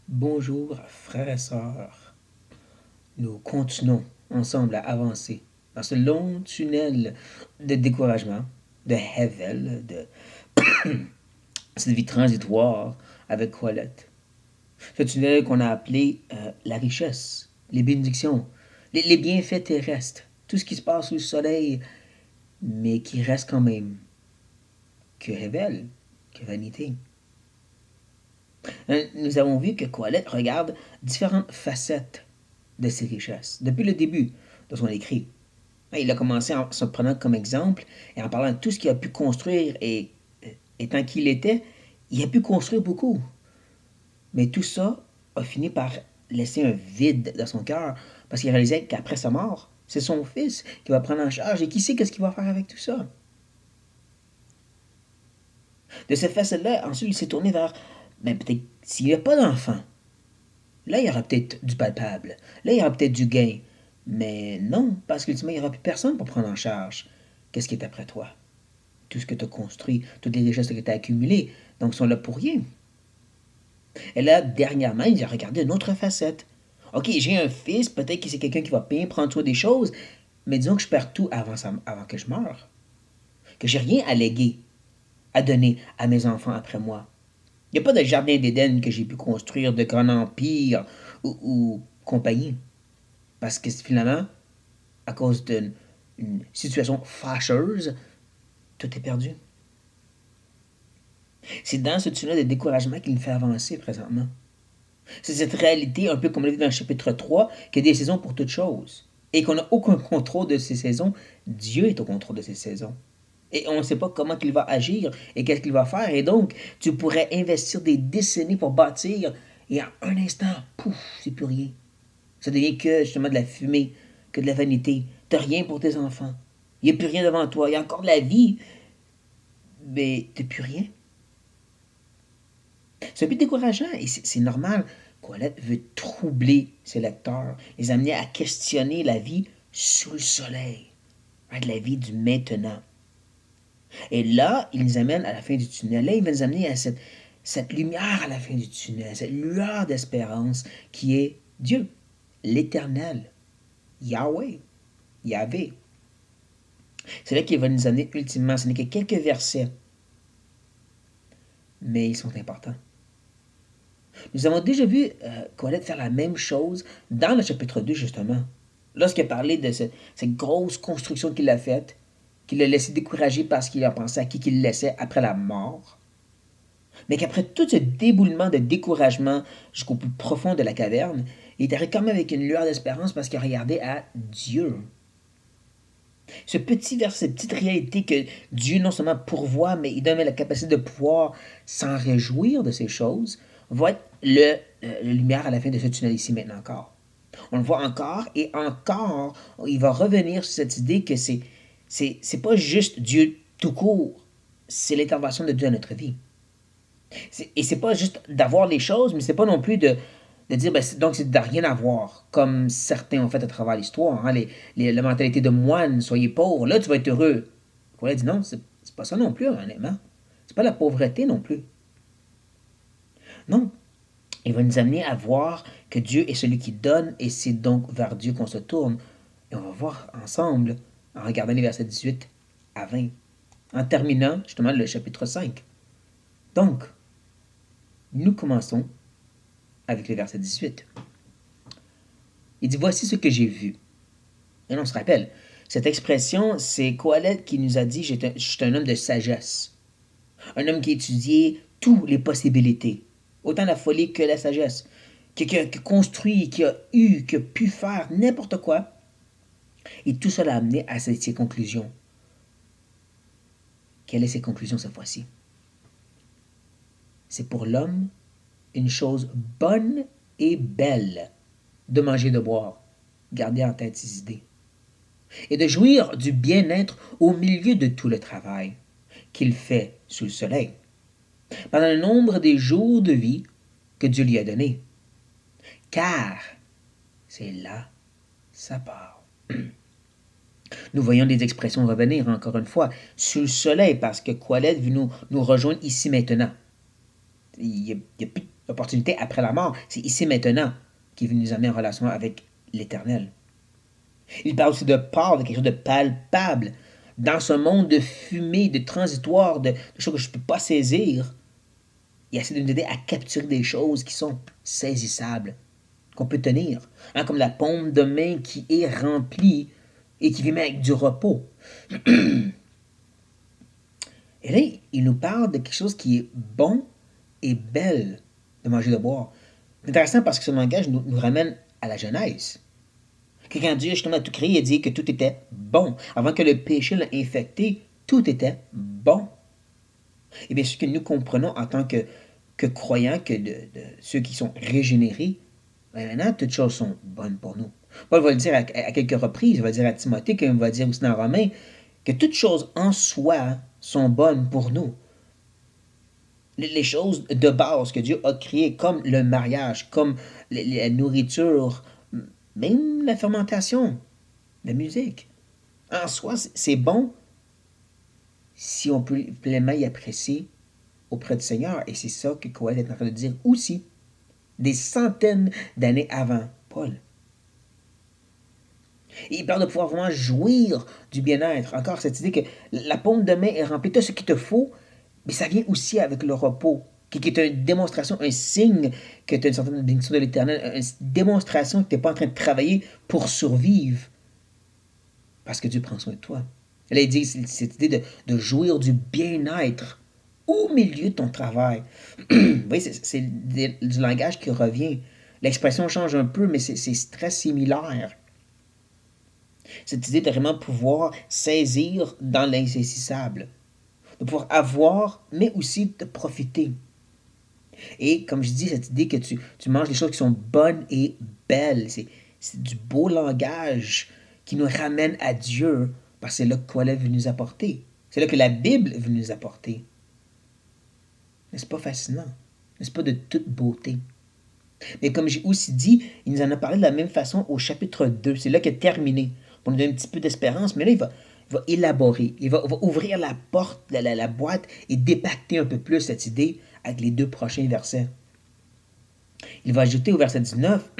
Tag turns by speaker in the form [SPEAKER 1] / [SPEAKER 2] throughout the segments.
[SPEAKER 1] Bonjour, frères et sœurs. Nous continuons ensemble à avancer dans ce long tunnel de découragement, de Hevel, de cette vie transitoire avec Colette. Ce tunnel qu'on a appelé la richesse, les bénédictions, les bienfaits terrestres, tout ce qui se passe sous le soleil, mais qui reste quand même que Hevel, que vanité. Nous avons vu que Colette regarde différentes facettes de ses richesses depuis le début de son écrit. Il a commencé en se prenant comme exemple et en parlant de tout ce qu'il a pu construire et étant qui il était, il a pu construire beaucoup. Mais tout ça a fini par laisser un vide dans son cœur parce qu'il réalisait qu'après sa mort, c'est son fils qui va prendre en charge et qui sait qu'est-ce qu'il va faire avec tout ça. De cette facette-là, ensuite, il s'est tourné vers, peut-être, s'il n'y a pas d'enfant, là, il y aura peut-être du palpable. Là, il y aura peut-être du gain. Mais non, parce qu'ultimement, il n'y aura plus personne pour prendre en charge. Qu'est-ce qui est après toi? Tout ce que tu as construit, toutes les richesses que tu as accumulées, donc sont là pour rien. Et là, dernièrement, il a regardé une autre facette. Ok, j'ai un fils, peut-être que c'est quelqu'un qui va bien prendre soin des choses, mais disons que je perds tout avant que je meure. Que j'ai rien à léguer, à donner à mes enfants après moi. Il n'y a pas de jardin d'Éden que j'ai pu construire, de grand empire ou compagnie. Parce que finalement, à cause d'une situation fâcheuse, tout est perdu. C'est dans ce tunnel de découragement qu'il me fait avancer présentement. C'est cette réalité, un peu comme on l'a dit dans le chapitre 3, qu'il y a des saisons pour toutes choses. Et qu'on n'a aucun contrôle de ces saisons. Dieu est au contrôle de ces saisons. Et on ne sait pas comment il va agir et qu'est-ce qu'il va faire. Et donc, tu pourrais investir des décennies pour bâtir et en un instant, pouf, c'est plus rien. Ça devient que justement de la fumée, que de la vanité. T'as rien pour tes enfants. Il n'y a plus rien devant toi. Il y a encore de la vie, mais t'as plus rien. C'est un peu décourageant et c'est normal. Colette veut troubler ses lecteurs, les amener à questionner la vie sous le soleil, la vie du maintenant. Et là, il nous amène à la fin du tunnel. Là, il va nous amener à cette lumière à la fin du tunnel, cette lueur d'espérance qui est Dieu, l'Éternel, Yahweh, Yahvé. C'est là qu'il va nous amener ultimement. Ce n'est que quelques versets, mais ils sont importants. Nous avons déjà vu Colette faire la même chose dans le chapitre 2, justement. Lorsqu'il a parlé de cette grosse construction qu'il a faite, qu'il a laissé décourager parce qu'il a pensé à qui qu'il laissait après la mort, mais qu'après tout ce déboulement de découragement jusqu'au plus profond de la caverne, il était quand même avec une lueur d'espérance parce qu'il regardait à Dieu. Ce petit verset, cette petite réalité que Dieu non seulement pourvoit, mais il donne la capacité de pouvoir s'en réjouir de ces choses, va être la lumière à la fin de ce tunnel ici maintenant encore. On le voit encore et encore, il va revenir sur cette idée que c'est pas juste Dieu tout court, c'est l'intervention de Dieu dans notre vie. Et c'est pas juste d'avoir les choses, mais c'est pas non plus de dire, donc c'est de rien avoir, comme certains ont fait à travers l'histoire. Hein, la mentalité de moine, soyez pauvres, là tu vas être heureux. On a dit non, c'est pas ça non plus, honnêtement. C'est pas la pauvreté non plus. Non, il va nous amener à voir que Dieu est celui qui donne et c'est donc vers Dieu qu'on se tourne. Et on va voir ensemble, en regardant les versets 18 à 20, en terminant justement le chapitre 5. Donc, nous commençons avec le verset 18. Il dit, voici ce que j'ai vu. Et on se rappelle, cette expression, c'est Coëlette qui nous a dit, je suis un homme de sagesse. Un homme qui a étudié toutes les possibilités. Autant la folie que la sagesse. Qui a construit, qui a eu, qui a pu faire n'importe quoi. Et tout cela a amené à ses conclusions. Quelles sont ses conclusions cette fois-ci? C'est pour l'homme une chose bonne et belle de manger et de boire. Gardez en tête ces idées. Et de jouir du bien-être au milieu de tout le travail qu'il fait sous le soleil, pendant le nombre des jours de vie que Dieu lui a donné. Car c'est là sa part. Nous voyons des expressions revenir encore une fois sous le soleil parce que Qualet veut nous rejoindre ici maintenant. Il n'y a plus l'opportunité après la mort. C'est ici maintenant qui est venu nous amener en relation avec l'Éternel. Il parle aussi de part, de quelque chose de palpable. Dans ce monde de fumée, de transitoire, de choses que je ne peux pas saisir, il essaie de nous aider à capturer des choses qui sont saisissables, qu'on peut tenir. Hein, comme la paume de main qui est remplie et qui vit même avec du repos. Et là, il nous parle de quelque chose qui est bon et belle de manger et de boire. C'est intéressant parce que ce langage nous ramène à la Genèse. Que quand Dieu justement a tout créé, il a dit que tout était bon. Avant que le péché l'ait infecté, tout était bon. Et bien, ce que nous comprenons en tant que croyants, que de ceux qui sont régénérés, ben maintenant, toutes choses sont bonnes pour nous. Paul va le dire à quelques reprises, il va le dire à Timothée, comme il va le dire aussi dans Romains, que toutes choses en soi sont bonnes pour nous. Les choses de base que Dieu a créées, comme le mariage, comme la nourriture, même la fermentation, la musique. En soi, c'est bon si on peut pleinement y apprécier auprès du Seigneur. Et c'est ça que Coël est en train de dire aussi, des centaines d'années avant Paul. Et il parle de pouvoir vraiment jouir du bien-être. Encore cette idée que la paume de main est remplie de ce qu'il te faut, mais ça vient aussi avec le repos, qui est une démonstration, un signe que tu as une certaine bénédiction de l'Éternel, une démonstration que tu n'es pas en train de travailler pour survivre, parce que Dieu prend soin de toi. Là, il dit cette idée de jouir du bien-être au milieu de ton travail. Vous voyez, c'est du langage qui revient. L'expression change un peu, mais c'est très similaire. Cette idée de vraiment pouvoir saisir dans l'insaisissable, de pouvoir avoir, mais aussi de profiter. Et comme je dis, cette idée que tu manges des choses qui sont bonnes et belles, c'est du beau langage qui nous ramène à Dieu, parce que c'est là que quoi veut nous apporter. C'est là que la Bible veut nous apporter. N'est-ce pas fascinant? N'est-ce pas de toute beauté? Mais comme j'ai aussi dit, il nous en a parlé de la même façon au chapitre 2. C'est là qu'il est terminé. Pour nous donner un petit peu d'espérance, mais là, il va élaborer. Il va ouvrir la porte, la boîte et dépacter un peu plus cette idée avec les 2 prochains versets. Il va ajouter au verset 19,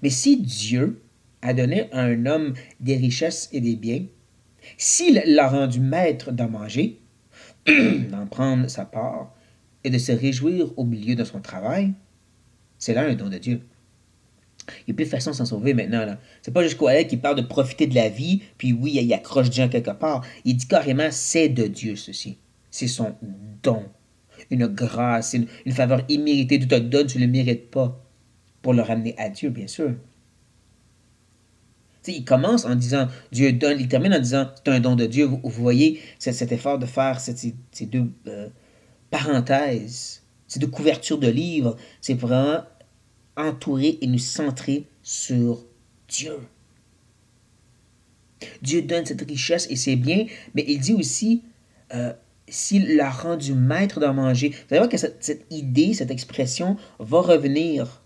[SPEAKER 1] mais si Dieu a donné à un homme des richesses et des biens, s'il l'a rendu maître d'en manger, d'en prendre sa part et de se réjouir au milieu de son travail, c'est là un don de Dieu. Il n'y a plus de façon de s'en sauver maintenant. Là. C'est pas juste Coël qui parle de profiter de la vie, puis oui, il accroche Dieu quelque part. Il dit carrément, c'est de Dieu ceci. C'est son don. Une grâce, une faveur imméritée. Dieu te donne, tu ne le mérites pas. Pour le ramener à Dieu, bien sûr. T'sais, il commence en disant Dieu donne, il termine en disant c'est un don de Dieu. Vous voyez cet effort de faire ces 2 parenthèses, ces 2 couvertures de livres. C'est vraiment entourer et nous centrer sur Dieu. Dieu donne cette richesse et c'est bien, mais il dit aussi s'il l'a rendu maître d'en manger. Vous allez voir que cette idée, cette expression va revenir.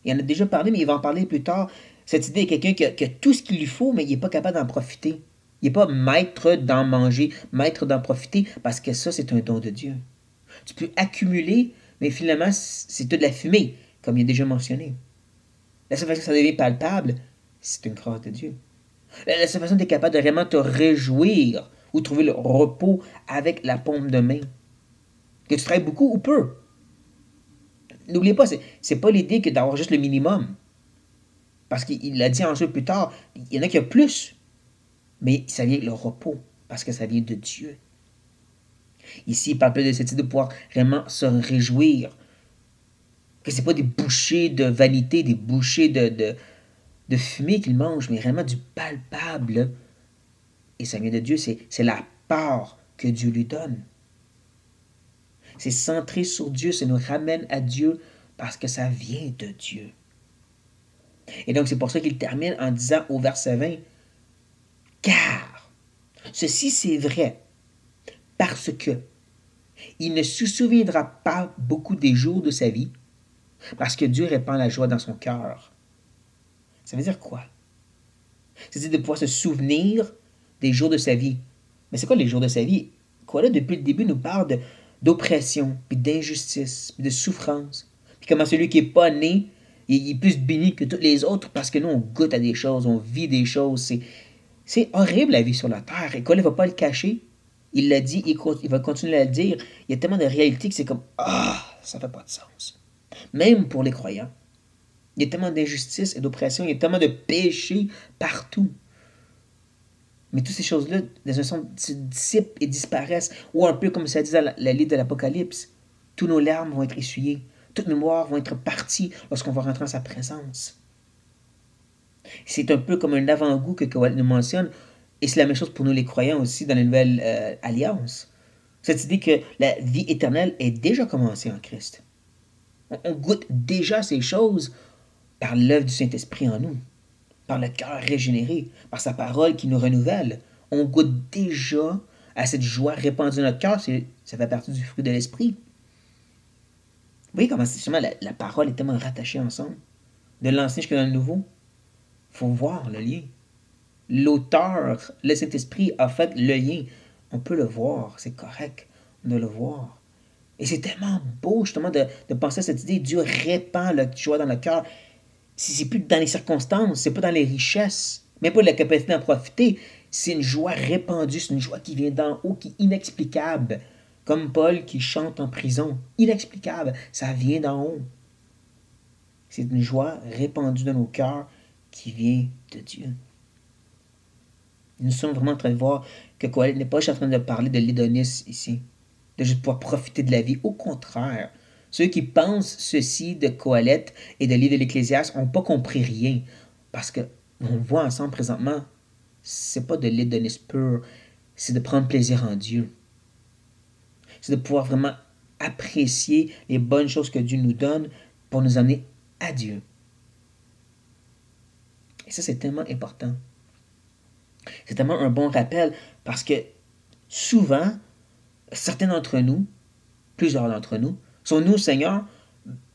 [SPEAKER 1] Il en a déjà parlé, mais il va en parler plus tard. Cette idée est quelqu'un qui a tout ce qu'il lui faut, mais il n'est pas capable d'en profiter. Il n'est pas maître d'en manger, maître d'en profiter, parce que ça, c'est un don de Dieu. Tu peux accumuler, mais finalement, c'est de la fumée, comme il a déjà mentionné. La seule façon que ça devient palpable, c'est une grâce de Dieu. La seule façon que tu es capable de vraiment te réjouir ou trouver le repos avec la paume de main. Que tu travailles beaucoup ou peu. N'oubliez pas, c'est pas l'idée que d'avoir juste le minimum. Parce qu'il l'a dit ensuite plus tard, il y en a qui ont plus. Mais ça vient avec le repos, parce que ça vient de Dieu. Ici, il parle de cette idée de pouvoir vraiment se réjouir. Que ce n'est pas des bouchées de vanité, des bouchées de fumée qu'il mange, mais vraiment du palpable. Et ça vient de Dieu, c'est la part que Dieu lui donne. C'est centré sur Dieu, ça nous ramène à Dieu parce que ça vient de Dieu. Et donc c'est pour ça qu'il termine en disant au verset 20, car ceci c'est vrai, parce que il ne se souviendra pas beaucoup des jours de sa vie, parce que Dieu répand la joie dans son cœur. Ça veut dire quoi? C'est-à-dire de pouvoir se souvenir des jours de sa vie. Mais c'est quoi les jours de sa vie? Quoi là, depuis le début, nous parle d'oppression, puis d'injustice, puis de souffrance. Puis comment celui qui n'est pas né, il est plus béni que tous les autres parce que nous, on goûte à des choses, on vit des choses. C'est horrible la vie sur la terre. Et Colin ne va pas le cacher. Il l'a dit, il va continuer à le dire. Il y a tellement de réalité que c'est comme ah, ça fait pas de sens. Même pour les croyants. Il y a tellement d'injustice et d'oppression, il y a tellement de péché partout. Mais toutes ces choses-là, dans un sens, se dissipent et disparaissent. Ou un peu comme ça dit dans la livre de l'Apocalypse. Tous nos larmes vont être essuyées. Toutes nos mémoires vont être parties lorsqu'on va rentrer en sa présence. C'est un peu comme un avant-goût que Kowal nous mentionne. Et c'est la même chose pour nous les croyants aussi dans la nouvelle alliance. Cette idée que la vie éternelle est déjà commencée en Christ. On goûte déjà ces choses par l'œuvre du Saint-Esprit en nous, par le cœur régénéré, par sa parole qui nous renouvelle. On goûte déjà à cette joie répandue dans notre cœur. Ça fait partie du fruit de l'Esprit. Vous voyez comment justement la parole est tellement rattachée ensemble. De l'ancien jusqu'à le nouveau. Il faut voir le lien. L'auteur, le Saint-Esprit a fait le lien. On peut le voir, c'est correct de le voir. Et c'est tellement beau justement de penser à cette idée. Dieu répand la joie dans le cœur. C'est plus dans les circonstances, c'est pas dans les richesses, même pas la capacité d'en profiter. C'est une joie répandue, c'est une joie qui vient d'en haut, qui est inexplicable. Comme Paul qui chante en prison. Inexplicable, ça vient d'en haut. C'est une joie répandue dans nos cœurs qui vient de Dieu. Nous sommes vraiment en train de voir que Kohelet n'est pas juste en train de parler de l'hédonisme ici, de juste pouvoir profiter de la vie. Au contraire, ceux qui pensent ceci de Kohelet et de livre de l'Ecclésiaste n'ont pas compris rien. Parce que, on le voit ensemble présentement, c'est pas de l'hédonisme pur, c'est de prendre plaisir en Dieu. C'est de pouvoir vraiment apprécier les bonnes choses que Dieu nous donne pour nous amener à Dieu. Et ça, c'est tellement important. C'est tellement un bon rappel parce que souvent, certains d'entre nous, plusieurs d'entre nous, sont nous, Seigneur,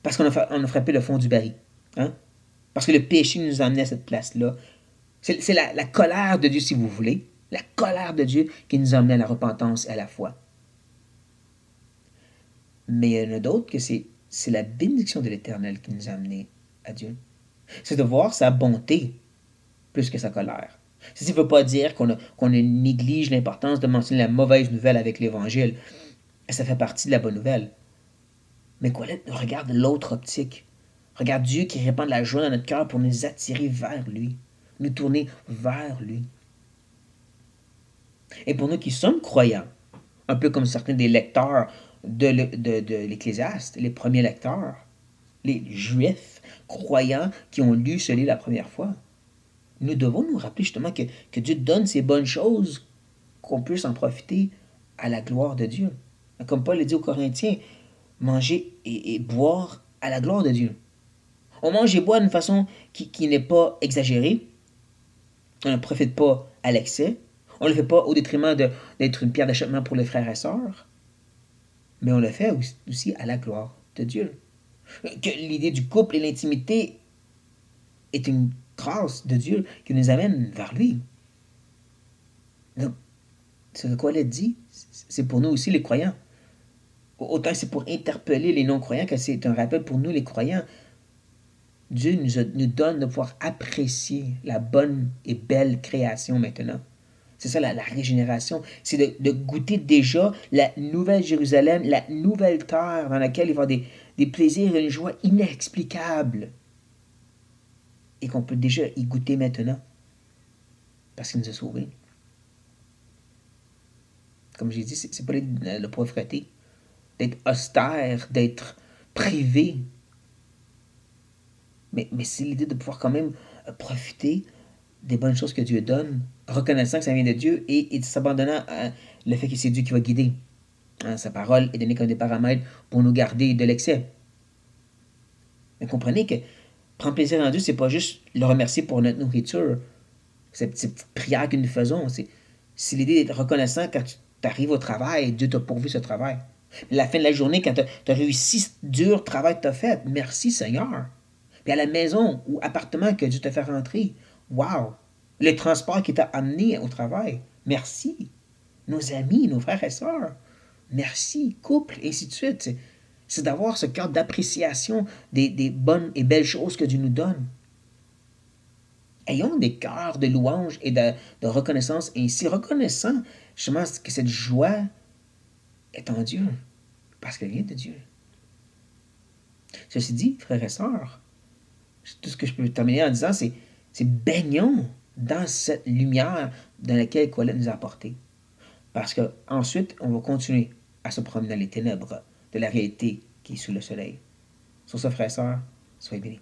[SPEAKER 1] parce qu'on a frappé le fond du baril. Hein? Parce que le péché nous a amené à cette place-là. C'est la colère de Dieu, si vous voulez. La colère de Dieu qui nous a amené à la repentance et à la foi. Mais il y en a d'autres que c'est la bénédiction de l'Éternel qui nous a amenés à Dieu. C'est de voir sa bonté plus que sa colère. Ceci ne veut pas dire qu'on néglige l'importance de mentionner la mauvaise nouvelle avec l'Évangile. Ça fait partie de la bonne nouvelle. Mais Colette regarde l'autre optique. Regarde Dieu qui répand de la joie dans notre cœur pour nous attirer vers lui, nous tourner vers lui. Et pour nous qui sommes croyants, un peu comme certains des lecteurs de l'Ecclésiaste, les premiers lecteurs, les Juifs croyants qui ont lu ce livre la première fois, nous devons nous rappeler justement que Dieu donne ces bonnes choses, qu'on puisse en profiter à la gloire de Dieu. Comme Paul le dit aux Corinthiens, manger et boire à la gloire de Dieu. On mange et boit d'une façon qui n'est pas exagérée. On ne profite pas à l'excès. On ne le fait pas au détriment d'être une pierre d'achoppement pour les frères et sœurs. Mais on le fait aussi à la gloire de Dieu. Que l'idée du couple et l'intimité est une grâce de Dieu qui nous amène vers lui. Donc, ce que Colette dit, c'est pour nous aussi les croyants. Autant c'est pour interpeller les non-croyants que c'est un rappel pour nous les croyants. Dieu nous donne de pouvoir apprécier la bonne et belle création maintenant. C'est ça la régénération. C'est de goûter déjà la nouvelle Jérusalem, la nouvelle terre dans laquelle il va y avoir des plaisirs et une joie inexplicables. Et qu'on peut déjà y goûter maintenant. Parce qu'il nous a sauvés. Comme j'ai dit, c'est pas le pauvreté. D'être austère, d'être privé. Mais c'est l'idée de pouvoir quand même profiter des bonnes choses que Dieu donne, reconnaissant que ça vient de Dieu et s'abandonnant à le fait que c'est Dieu qui va guider. Hein, sa parole est donnée comme des paramètres pour nous garder de l'excès. Mais comprenez que prendre plaisir en Dieu, c'est pas juste le remercier pour notre nourriture, cette petite prière que nous faisons. C'est l'idée d'être reconnaissant quand tu arrives au travail, Dieu t'a pourvu ce travail. La fin de la journée, quand tu as réussi ce dur travail que tu as fait, merci Seigneur. Puis à la maison ou appartement que Dieu t'a fait rentrer, wow! Le transport qui t'a amené au travail, merci. Nos amis, nos frères et sœurs, merci, couple, et ainsi de suite. C'est d'avoir ce cœur d'appréciation des bonnes et belles choses que Dieu nous donne. Ayons des cœurs de louange et de reconnaissance, et ainsi reconnaissant justement que cette joie est en Dieu, parce qu'elle vient de Dieu. Ceci dit, frères et sœurs, tout ce que je peux terminer en disant, c'est baignons dans cette lumière dans laquelle Colette nous a apporté. Parce que ensuite, on va continuer à se promener dans les ténèbres de la réalité qui est sous le soleil. Sur ce, frères et sœurs, soyez bénis.